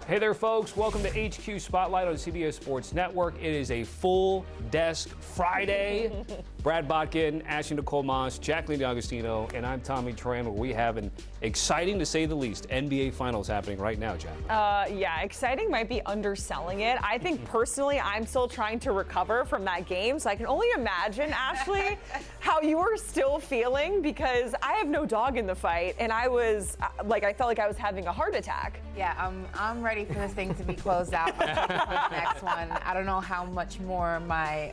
Hey there, folks. Welcome to HQ Spotlight on CBS Sports Network. It is a full desk Friday. Brad Botkin, Ashley Nicole Moss, Jacqueline D'Agostino, and I'm Tommy Tran, where we have an exciting, to say the least, NBA Finals happening right now, Jack. Yeah, exciting might be underselling it. I think personally, I'm still trying to recover from that game, so I can only imagine, Ashley, how you were still feeling, because I have no dog in the fight, and I was, I felt like I was having a heart attack. Yeah, I'm ready for this thing to be closed out. Next one. I don't know how much more my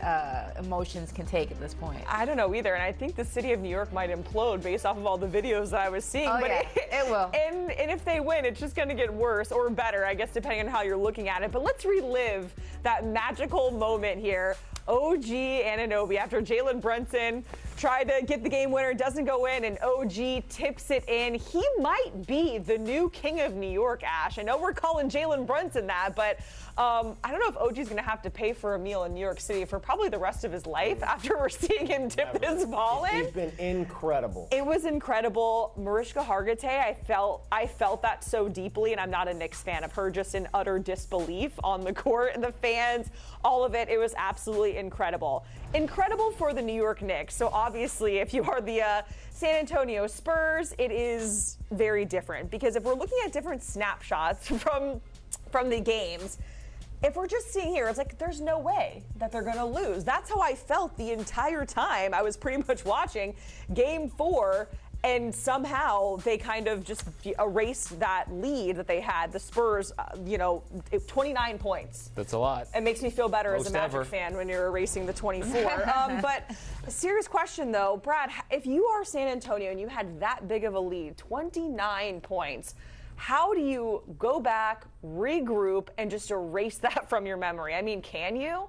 emotions can take at this point. I don't know either, and I think the city of New York might implode based off of all the videos that I was seeing. Oh, but yeah, it will. And if they win, it's just going to get worse or better, I guess, depending on how you're looking at it. But let's relive that magical moment here. OG Anunoby, after Jalen Brunson tried to get the game winner, doesn't go in, and OG tips it in. He might be the new king of New York, Ash. I know we're calling Jalen Brunson that, but I don't know if OG's going to have to pay for a meal in New York City for probably the rest of his life after we're seeing him tip this ball in. He's been incredible. It was incredible. Mariska Hargitay, I felt that so deeply, and I'm not a Knicks fan of her, just in utter disbelief on the court, the fans, all of it. It was absolutely incredible. Incredible for the New York Knicks. So obviously, if you are the San Antonio Spurs, it is very different, because if we're looking at different snapshots from the games, if we're just seeing here, it's like there's no way that they're going to lose. That's how I felt the entire time I was pretty much watching Game 4, and somehow they kind of just erased that lead that they had. The Spurs, 29 points. That's a lot. It makes me feel better as a Magic fan when you're erasing the 24. But a serious question, though. Brad, if you are San Antonio and you had that big of a lead, 29 points, how do you go back, regroup, and just erase that from your memory? I mean, can you?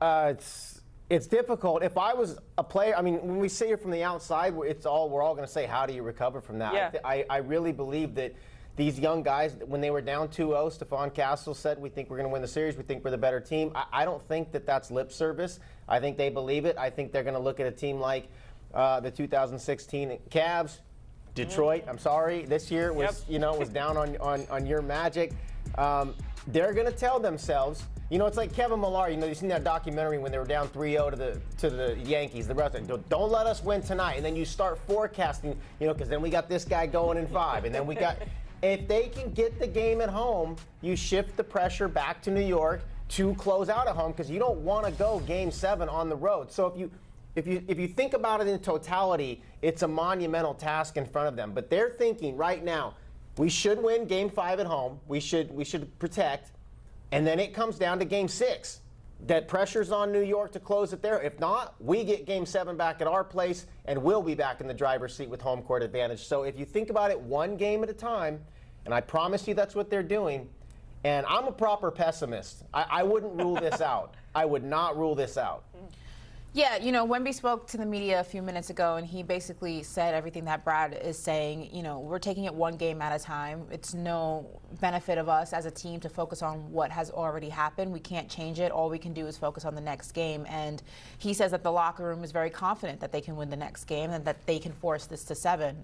It's difficult. If I was a player, I mean, when we sit here from the outside, we're all going to say, how do you recover from that? Yeah. I really believe that these young guys, when they were down 2-0, Stephon Castle said, we think we're going to win the series. We think we're the better team. I don't think that that's lip service. I think they believe it. I think they're going to look at a team like the 2016 Cavs. Detroit, I'm sorry, this year was, was down on your Magic. They're going to tell themselves, it's like Kevin Millar, you've seen that documentary when they were down 3-0 to the Yankees, the rest of them, don't let us win tonight. And then you start forecasting, because then we got this guy going in 5, and then we got, if they can get the game at home, you shift the pressure back to New York to close out at home, because you don't want to go Game 7 on the road. So if you think about it in totality, it's a monumental task in front of them. But they're thinking right now, we should win Game 5 at home. We should protect. And then it comes down to Game 6. That pressure's on New York to close it there. If not, we get Game 7 back at our place, and we'll be back in the driver's seat with home court advantage. So if you think about it one game at a time, and I promise you that's what they're doing, and I'm a proper pessimist. I wouldn't rule this out. I would not rule this out. Yeah, Wemby spoke to the media a few minutes ago, and he basically said everything that Brad is saying. We're taking it one game at a time. It's no benefit of us as a team to focus on what has already happened. We can't change it. All we can do is focus on the next game. And he says that the locker room is very confident that they can win the next game and that they can force this to 7.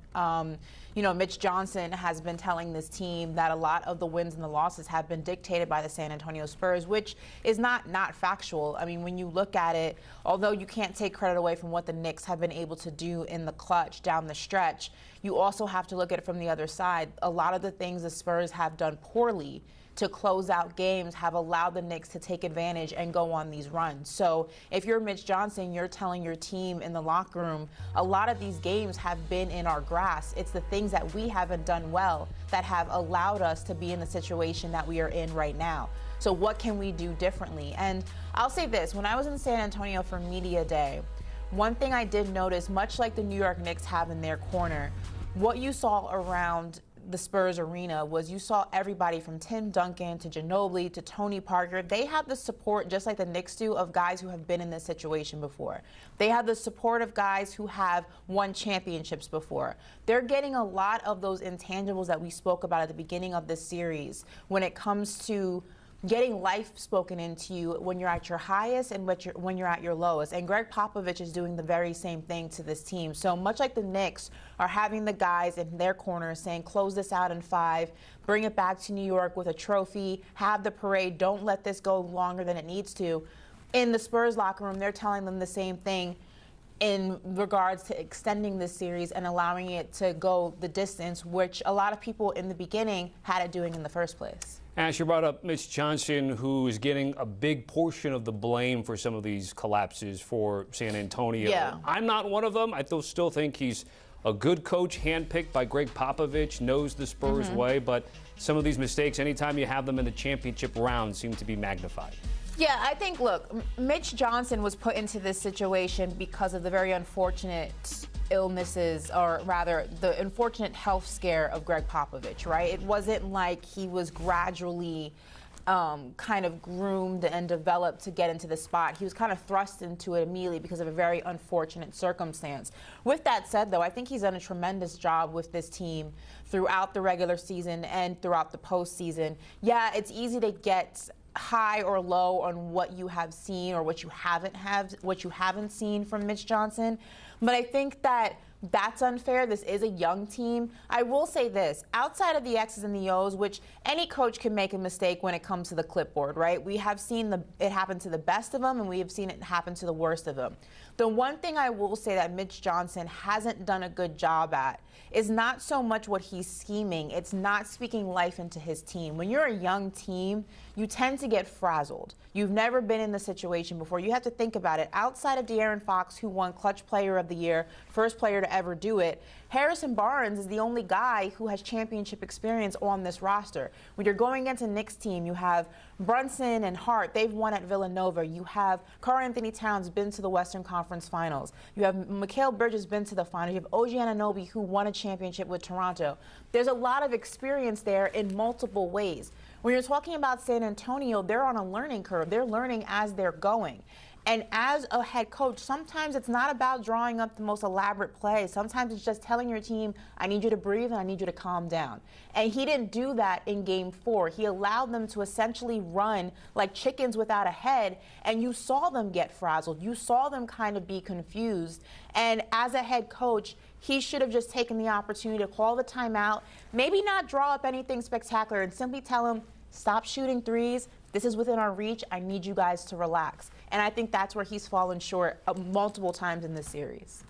Mitch Johnson has been telling this team that a lot of the wins and the losses have been dictated by the San Antonio Spurs, which is not factual. I mean, when you look at it, although you can't take credit away from what the Knicks have been able to do in the clutch down the stretch, you also have to look at it from the other side. A lot of the things the Spurs have done poorly to close out games have allowed the Knicks to take advantage and go on these runs. So if you're Mitch Johnson, you're telling your team in the locker room, a lot of these games have been in our grasp. It's the things that we haven't done well that have allowed us to be in the situation that we are in right now. So what can we do differently? And I'll say this, when I was in San Antonio for Media Day, one thing I did notice, much like the New York Knicks have in their corner, what you saw around the Spurs arena was you saw everybody from Tim Duncan to Ginobili to Tony Parker. They have the support, just like the Knicks do, of guys who have been in this situation before. They have the support of guys who have won championships before. They're getting a lot of those intangibles that we spoke about at the beginning of this series when it comes to getting life spoken into you when you're at your highest and when you're at your lowest. And Greg Popovich is doing the very same thing to this team. So much like the Knicks are having the guys in their corner saying, close this out in 5, bring it back to New York with a trophy, have the parade, don't let this go longer than it needs to. In the Spurs locker room, they're telling them the same thing in regards to extending this series and allowing it to go the distance, which a lot of people in the beginning had it doing in the first place. Ash, you brought up Mitch Johnson, who is getting a big portion of the blame for some of these collapses for San Antonio. Yeah. I'm not one of them. I still think he's a good coach, handpicked by Greg Popovich, knows the Spurs way, but some of these mistakes, anytime you have them in the championship round, seem to be magnified. Yeah, I think, look, Mitch Johnson was put into this situation because of the very unfortunate illnesses, or rather the unfortunate health scare of Greg Popovich, right? It wasn't like he was gradually kind of groomed and developed to get into the spot. He was kind of thrust into it immediately because of a very unfortunate circumstance. With that said, though, I think he's done a tremendous job with this team throughout the regular season and throughout the postseason. Yeah, it's easy to get high or low on what you have seen or what you haven't seen from Mitch Johnson, but I think that's unfair. This is a young team. I will say this, outside of the X's and the O's, which any coach can make a mistake when it comes to the clipboard, right? We have seen it happen to the best of them, and we have seen it happen to the worst of them. The one thing I will say that Mitch Johnson hasn't done a good job at is not so much what he's scheming, it's not speaking life into his team. When you're a young team, you tend to get frazzled. You've never been in the situation before. You have to think about it. Outside of De'Aaron Fox, who won Clutch Player of the Year, first player to ever do it, Harrison Barnes is the only guy who has championship experience on this roster. When you're going against a Knicks team, you have Brunson and Hart. They've won at Villanova. You have Karl-Anthony Towns, been to the Western Conference Finals. You have Mikal Bridges, been to the finals. You have OG Anunoby, who won a championship with Toronto. There's a lot of experience there in multiple ways. When you're talking about San Antonio, they're on a learning curve. They're learning as they're going. And as a head coach, sometimes it's not about drawing up the most elaborate plays. Sometimes it's just telling your team, I need you to breathe and I need you to calm down. And he didn't do that in Game 4. He allowed them to essentially run like chickens without a head, and you saw them get frazzled. You saw them kind of be confused. And as a head coach, he should have just taken the opportunity to call the timeout, maybe not draw up anything spectacular, and simply tell him, stop shooting threes. This is within our reach. I need you guys to relax. And I think that's where he's fallen short multiple times in this series.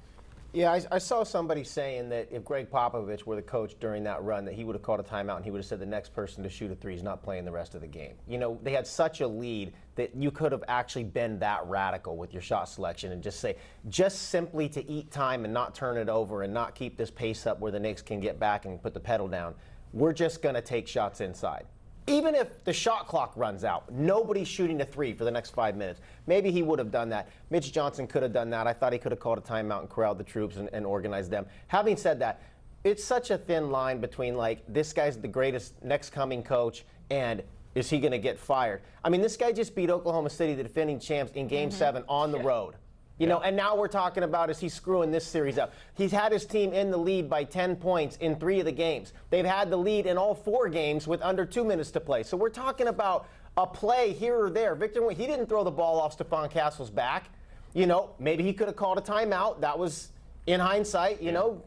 Yeah, I saw somebody saying that if Greg Popovich were the coach during that run, that he would have called a timeout and he would have said the next person to shoot a three is not playing the rest of the game. You know, they had such a lead that you could have actually been that radical with your shot selection and just say, just simply to eat time and not turn it over and not keep this pace up where the Knicks can get back and put the pedal down, we're just going to take shots inside. Even if the shot clock runs out, nobody's shooting a three for the next 5 minutes. Maybe he would have done that. Mitch Johnson could have done that. I thought he could have called a timeout and corralled the troops and organized them. Having said that, it's such a thin line between, like, this guy's the greatest next coming coach and is he going to get fired? I mean, this guy just beat Oklahoma City, the defending champs, in Game 7 on the road. You know, and now we're talking about, is he screwing this series up? He's had his team in the lead by 10 points in 3 of the games. They've had the lead in all 4 games with under 2 minutes to play. So we're talking about a play here or there. Victor, he didn't throw the ball off Stephon Castle's back. You know, maybe he could have called a timeout. That was, in hindsight, you know,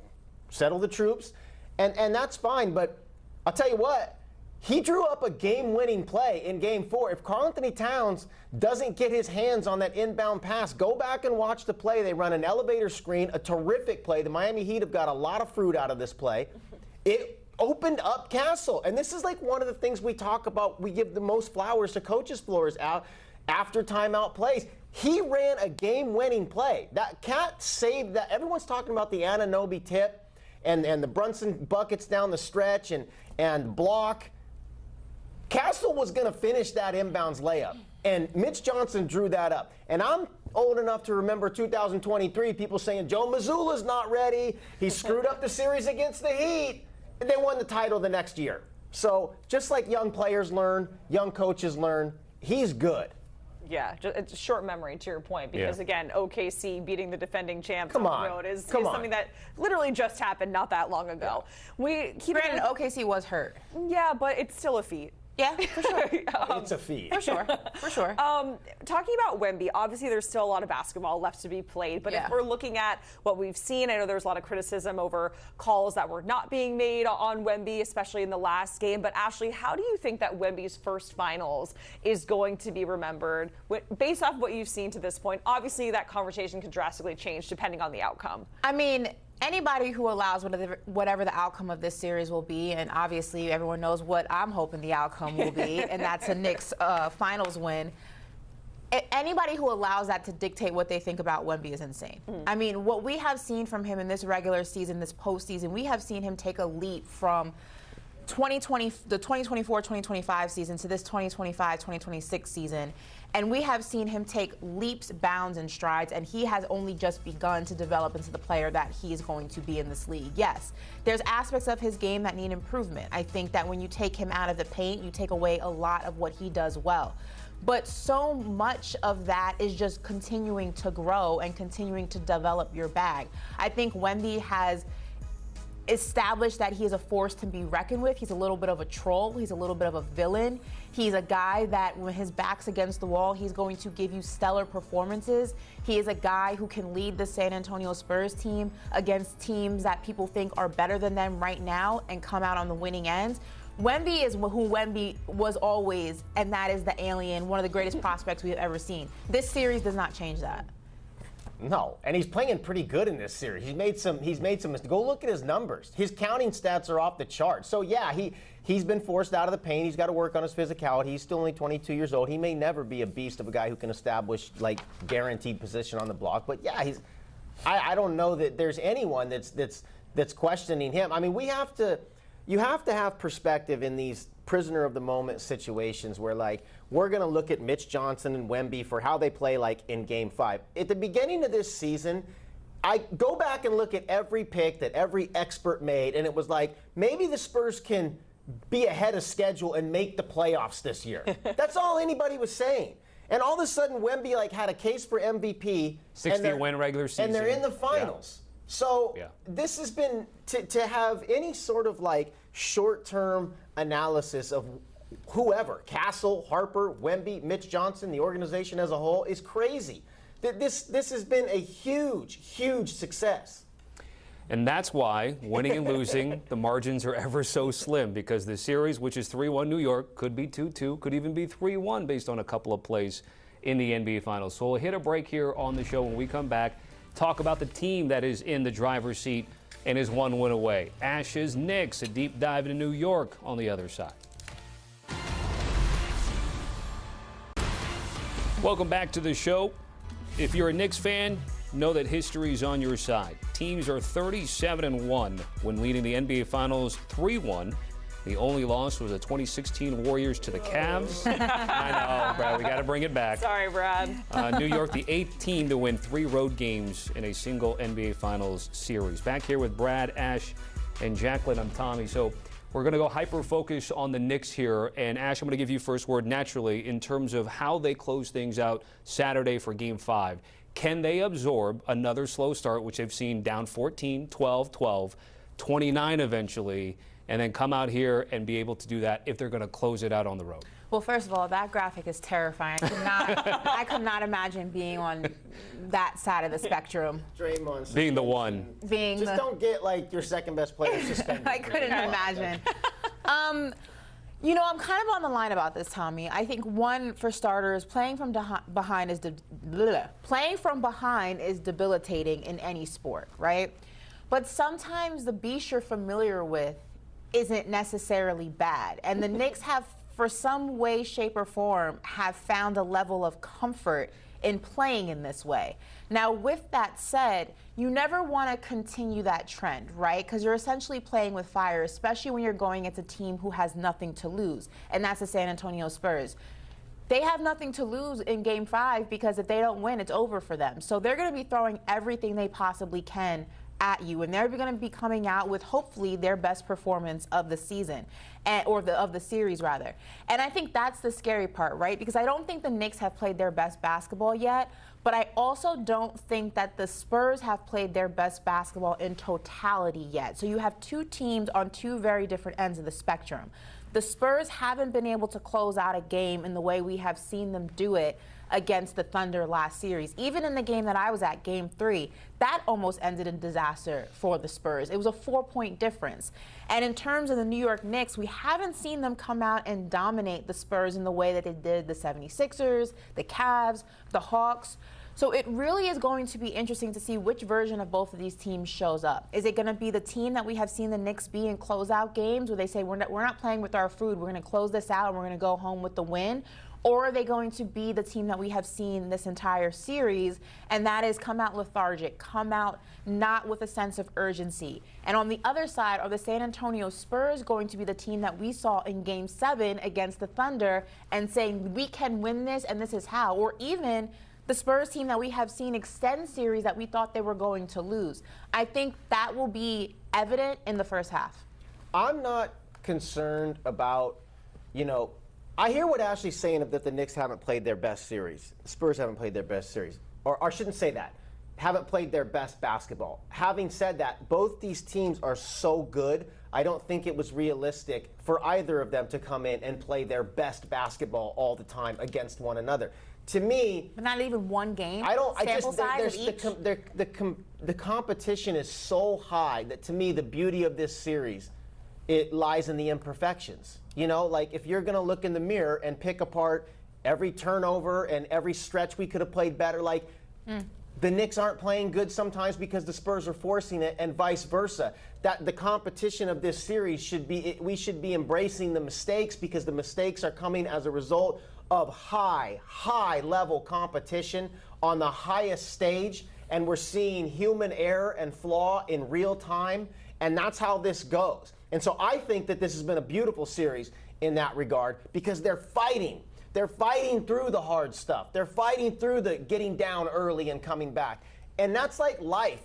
settle the troops. And that's fine. But I'll tell you what, he drew up a game-winning play in Game 4. If Karl-Anthony Towns doesn't get his hands on that inbound pass, go back and watch the play. They run an elevator screen, a terrific play. The Miami Heat have got a lot of fruit out of this play. It opened up Castle. And this is like one of the things we talk about. We give the most flowers to coaches' floors out after timeout plays. He ran a game-winning play. That Cat saved that. Everyone's talking about the Anunoby tip and the Brunson buckets down the stretch and block. Castle was going to finish that inbounds layup, and Mitch Johnson drew that up. And I'm old enough to remember 2023, people saying Joe Mazzulla's not ready. He screwed up the series against the Heat, and they won the title the next year. So just like young players learn, young coaches learn, he's good. Yeah, it's short memory to your point because, again, OKC beating the defending champs on the road is something that literally just happened not that long ago. Granted, OKC was hurt. Yeah, but it's still a feat. Yeah, for sure. It's a feat. For sure. For sure. Talking about Wemby, obviously there's still a lot of basketball left to be played, but if we're looking at what we've seen, I know there's a lot of criticism over calls that were not being made on Wemby, especially in the last game. But Ashley, how do you think that Wemby's first finals is going to be remembered based off what you've seen to this point? Obviously, that conversation could drastically change depending on the outcome. I mean, anybody who allows whatever the outcome of this series will be, and obviously everyone knows what I'm hoping the outcome will be, and that's a Knicks finals win. Anybody who allows that to dictate what they think about Wemby is insane. I mean, what we have seen from him in this regular season, this postseason, we have seen him take a leap from the 2024-2025 season to this 2025-2026 season. And we have seen him take leaps, bounds, and strides, and he has only just begun to develop into the player that he is going to be in this league. Yes, there's aspects of his game that need improvement. I think that when you take him out of the paint, you take away a lot of what he does well. But so much of that is just continuing to grow and continuing to develop your bag. I think Wemby has established that he is a force to be reckoned with. He's a little bit of a troll. He's a little bit of a villain. He's a guy that when his back's against the wall, he's going to give you stellar performances. He is a guy who can lead the San Antonio Spurs team against teams that people think are better than them right now and come out on the winning ends. Wemby is who Wemby was always, and that is the alien, one of the greatest prospects we have ever seen. This series does not change that. No, and he's playing pretty good in this series. He's made some mistakes. Go look at his numbers. His counting stats are off the chart. So yeah, he's been forced out of the paint. He's got to work on his physicality. He's still only 22 years old. He may never be a beast of a guy who can establish like guaranteed position on the block. But yeah, I don't know that there's anyone that's questioning him. I mean, you have to have perspective in these prisoner of the moment situations where like we're going to look at Mitch Johnson and Wemby for how they play like in game 5. At the beginning of this season, I go back and look at every pick that every expert made, and it was like maybe the Spurs can be ahead of schedule and make the playoffs this year. That's all anybody was saying. And all of a sudden Wemby like had a case for MVP. 60-win regular season. And they're in the finals. Yeah. So this has been to have any sort of like short-term analysis of whoever, Castle, Harper, Wemby, Mitch Johnson, the organization as a whole is crazy. This has been a huge, huge success. And that's why, winning and losing, the margins are ever so slim, because the series, which is 3-1 New York, could be 2-2, could even be 3-1 based on a couple of plays in the NBA Finals. So we'll hit a break here on the show. When we come back, talk about the team that is in the driver's seat and is one win away. Ash's Knicks, a deep dive into New York on the other side. Welcome back to the show. If you're a Knicks fan, know that history's on your side. Teams are 37-1 when leading the NBA Finals 3-1. The only loss was the 2016 Warriors to the Cavs. I know, Brad, we got to bring it back. Sorry, Brad. New York, the 8th team to win 3 road games in a single NBA Finals series. Back here with Brad, Ash, and Jacqueline. I'm Tommy. So we're going to go hyper-focus on the Knicks here. And Ash, I'm going to give you first word naturally in terms of how they close things out Saturday for Game 5. Can they absorb another slow start, which they've seen down 14, 12, 12, 29 eventually, and then come out here and be able to do that if they're going to close it out on the road? Well, first of all, that graphic is terrifying. I could not imagine being on that side of the spectrum. Draymond being the one. Just don't get like your second best player suspended. I couldn't imagine. You know, I'm kind of on the line about this, Tommy. I think one, for starters, playing from behind is debilitating in any sport, right? But sometimes the beast you're familiar with isn't necessarily bad. And the Knicks have, for some way, shape, or form, have found a level of comfort in playing in this way. Now, with that said, you never want to continue that trend, right? Because you're essentially playing with fire, especially when you're going against a team who has nothing to lose, and that's the San Antonio Spurs. They have nothing to lose in Game 5 because if they don't win, it's over for them. So they're going to be throwing everything they possibly can at you, and they're going to be coming out with hopefully their best performance of the season, of the series rather. And I think that's the scary part, right? Because I don't think the Knicks have played their best basketball yet, but I also don't think that the Spurs have played their best basketball in totality yet. So you have two teams on two very different ends of the spectrum. The Spurs haven't been able to close out a game in the way we have seen them do it against the Thunder last series. Even in the game that I was at, Game 3, that almost ended in disaster for the Spurs. It was a 4-point difference. And in terms of the New York Knicks, we haven't seen them come out and dominate the Spurs in the way that they did the 76ers, the Cavs, the Hawks. So it really is going to be interesting to see which version of both of these teams shows up. Is it going to be the team that we have seen the Knicks be in closeout games where they say, we're not playing with our food, we're going to close this out and we're going to go home with the win? Or are they going to be the team that we have seen this entire series, and that is come out lethargic, come out not with a sense of urgency? And on the other side, are the San Antonio Spurs going to be the team that we saw in Game 7 against the Thunder and saying, we can win this and this is how? Or even the Spurs team that we have seen extend series that we thought they were going to lose. I think that will be evident in the first half. I'm not concerned about, I hear what Ashley's saying that the Knicks haven't played their best series. The Spurs haven't played their best series. Or I shouldn't say that. Haven't played their best basketball. Having said that, both these teams are so good, I don't think it was realistic for either of them to come in and play their best basketball all the time against one another. To me, but not even one game. The competition is so high that to me the beauty of this series, it lies in the imperfections. Like if you're going to look in the mirror and pick apart every turnover and every stretch we could have played better, the Knicks aren't playing good sometimes because the Spurs are forcing it, and vice versa. That the competition of this series we should be embracing the mistakes, because the mistakes are coming as a result of high level competition on the highest stage, and we're seeing human error and flaw in real time, and that's how this goes. And so I think that this has been a beautiful series in that regard, because they're fighting. They're fighting through the hard stuff. They're fighting through the getting down early and coming back. And that's like life.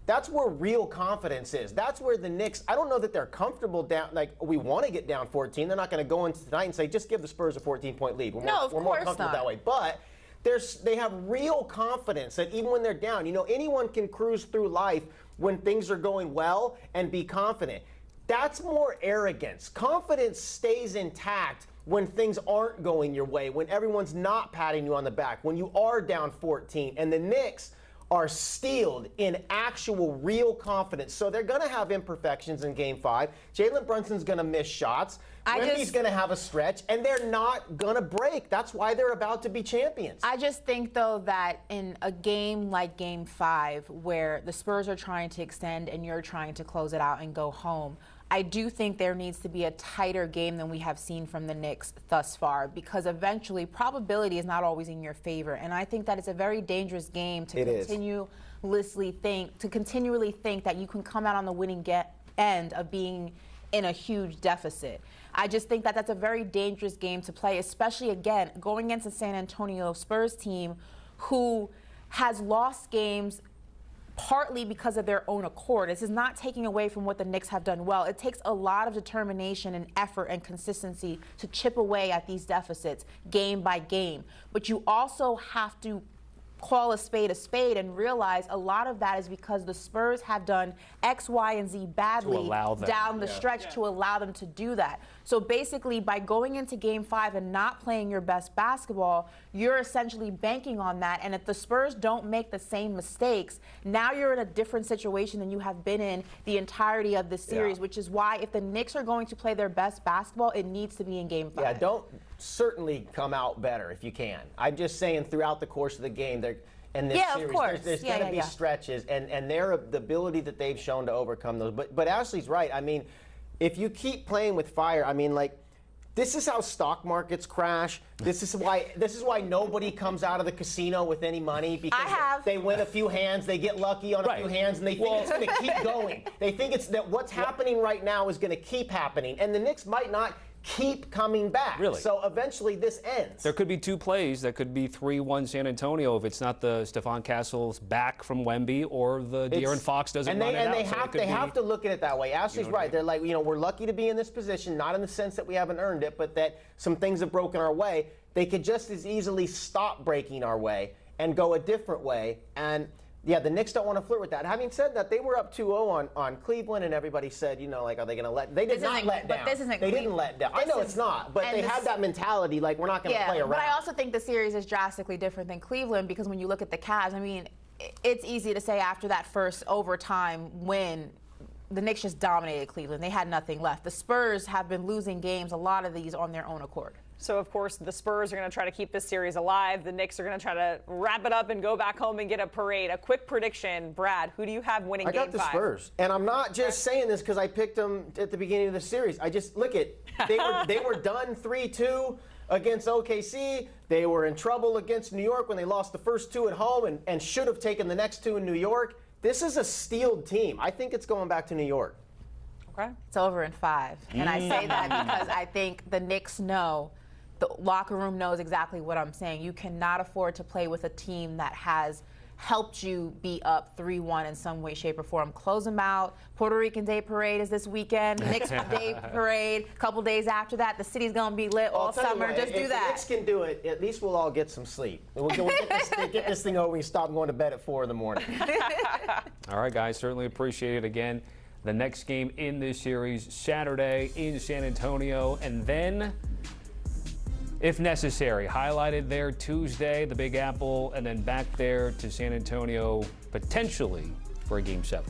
That's where real confidence is. That's where the Knicks, I don't know that they're comfortable down, we want to get down 14. They're not going to go into tonight and say, just give the Spurs a 14-point lead. We're more comfortable that way. But they have real confidence that even when they're down, anyone can cruise through life when things are going well and be confident. That's more arrogance. Confidence stays intact when things aren't going your way, when everyone's not patting you on the back, when you are down 14. And the Knicks are steeled in actual real confidence. So they're going to have imperfections in Game 5. Jalen Brunson's going to miss shots. Wemby's going to have a stretch, and they're not going to break. That's why they're about to be champions. I just think, though, that in a game like Game 5, where the Spurs are trying to extend and you're trying to close it out and go home, I do think there needs to be a tighter game than we have seen from the Knicks thus far, because eventually probability is not always in your favor. And I think that it's a very dangerous game to continually think that you can come out on the winning end of being in a huge deficit. I just think that that's a very dangerous game to play, especially, again, going against a San Antonio Spurs team who has lost games partly because of their own accord. This is not taking away from what the Knicks have done well. It takes a lot of determination and effort and consistency to chip away at these deficits game by game. But you also have to call a spade and realize a lot of that is because the Spurs have done X, Y, and Z badly down the stretch to allow them to do that. So basically, by going into Game 5 and not playing your best basketball, you're essentially banking on that. And if the Spurs don't make the same mistakes, now you're in a different situation than you have been in the entirety of the series, which is why if the Knicks are going to play their best basketball, it needs to be in Game 5. Yeah, don't certainly come out better if you can. I'm just saying throughout the course of the game, in this series, of course. there's going to be stretches, and the ability that they've shown to overcome those. But Ashley's right. I mean, if you keep playing with fire, this is how stock markets crash. This is why nobody comes out of the casino with any money, because they win a few hands, they get lucky on a few hands, and they think it's going to keep going. They think that what's happening right now is going to keep happening, and the Knicks might not keep coming back. Really? So eventually this ends. There could be two plays that could be 3-1 San Antonio if it's not the Stephon Castle's back from Wemby or the De'Aaron Fox doesn't run it out. And they have to look at it that way. Ashley's right. They're like, we're lucky to be in this position, not in the sense that we haven't earned it, but that some things have broken our way. They could just as easily stop breaking our way and go a different way. And yeah, the Knicks don't want to flirt with that. Having said that, they were up 2-0 on Cleveland, and everybody said, are they going to let? They did not let down. But this isn't. They didn't let down. I know it's not, but they had that mentality, like we're not going to play around. But I also think the series is drastically different than Cleveland because when you look at the Cavs, I mean, it's easy to say after that first overtime win, the Knicks just dominated Cleveland. They had nothing left. The Spurs have been losing games, a lot of these on their own accord. So, of course, the Spurs are going to try to keep this series alive. The Knicks are going to try to wrap it up and go back home and get a parade. A quick prediction, Brad, who do you have winning Game 5? I got the Spurs. And I'm not just saying this because I picked them at the beginning of the series. I just, look at, they were done 3-2 against OKC. They were in trouble against New York when they lost the first two at home and should have taken the next two in New York. This is a steeled team. I think it's going back to New York. Okay. It's over in 5. And I say that because I think the Knicks know, the locker room knows exactly what I'm saying. You cannot afford to play with a team that has helped you be up 3-1 in some way, shape, or form. Close them out. Puerto Rican Day Parade is this weekend. Knicks Day Parade. A couple days after that, the city's going to be lit all summer. Just do that. If the Knicks can do it, at least we'll all get some sleep. We'll get this thing over and stop going to bed at 4 in the morning. All right, guys. Certainly appreciate it. Again, the next game in this series, Saturday in San Antonio. And then, if necessary, highlighted there Tuesday, the Big Apple, and then back there to San Antonio, potentially for a Game 7.